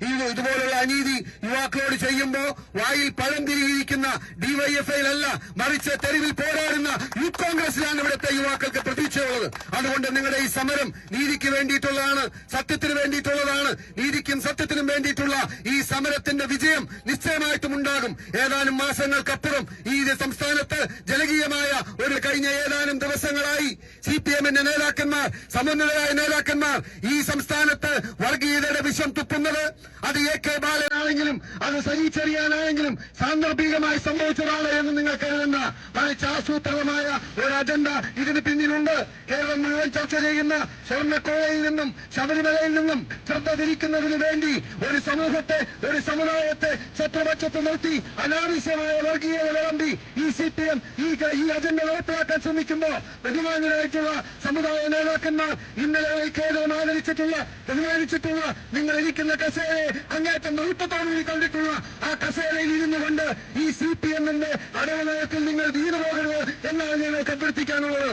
ഇതുപോലുള്ള അനീതി യുവാക്കളോട് ചെയ്യുമ്പോ വായിൽ പഴം തിരിയിരിക്കുന്ന ഡിവൈഎഫ്ഐയിലല്ല, മറിച്ച് തെരുവിൽ പോരാടുന്ന യൂത്ത് കോൺഗ്രസിലാണ് ഇവിടുത്തെ യുവാക്കൾക്ക് പ്രതീക്ഷയുള്ളത്. അതുകൊണ്ട് നിങ്ങളുടെ ഈ സമരം നീതിക്ക് വേണ്ടിയിട്ടുള്ളതാണ്, സത്യത്തിന് വേണ്ടിയിട്ടുള്ളതാണ്. നീതിക്കും സത്യത്തിനും വേണ്ടിയിട്ടുള്ള ഈ സമരത്തിന്റെ വിജയം നിശ്ചയമായിട്ടും ഉണ്ടാകും. ഏതാനും മാസങ്ങൾക്കപ്പുറം ഈ സംസ്ഥാനത്ത് ജനകീയമായ ഒരു കഴിഞ്ഞ ഏതാനും ദിവസങ്ങളായി സിപിഎമ്മിന്റെ നേതാക്കന്മാർ, സമുന്നതരായ നേതാക്കന്മാർ ഈ സംസ്ഥാനത്ത് വർഗീയതയുടെ വിഷം തുപ്പുന്നത് അത് AK ബാലനാണെങ്കിലും അത് സജി ചെറിയാനാണെങ്കിലും സാന്ദർഭികമായി സംഭവിച്ചതാണ് എന്ന് നിങ്ങൾ കരുതുന്ന മറിച്ച് ആസൂത്രിതമായ ഒരു അജണ്ട ഇതിന് പിന്നിലുണ്ട്. കേരളം മുഴുവൻ ചർച്ച ചെയ്യുന്ന സ്വർണ്ണക്കോഴയിൽ നിന്നും ശബരിമലയിൽ നിന്നും ശ്രദ്ധ തിരിക്കുന്നതിന് വേണ്ടി ഒരു സമൂഹത്തെ, ഒരു സമുദായത്തെ ശത്രുപക്ഷത്ത് നിർത്തി അനാവശ്യമായ വർഗീയത വിളമ്പി ഈ CPM ഈ അജണ്ട നടപ്പിലാക്കാൻ ശ്രമിക്കുമ്പോൾ ബഹുമാനരായിട്ടുള്ള സമുദായ നേതാക്കന്മാർ ഇന്നലെ കേരളം ആദരിച്ചിട്ടുള്ള, ബഹുമാനിച്ചിട്ടുള്ള നിങ്ങൾ ഇരിക്കുന്ന കസേരയെ അങ്ങേറ്റം നൃത്തത്തോടുകൂടി കണ്ടിട്ടുള്ള ആ കസേരയിൽ ഇരുന്നു കൊണ്ട് ഈ CPM-ന്റെ അടവ് നയത്തിൽ നിങ്ങൾ വീണുപോകരുത് എന്നാണ് ഞങ്ങൾക്ക് അഭ്യർത്ഥിക്കാനുള്ളത്.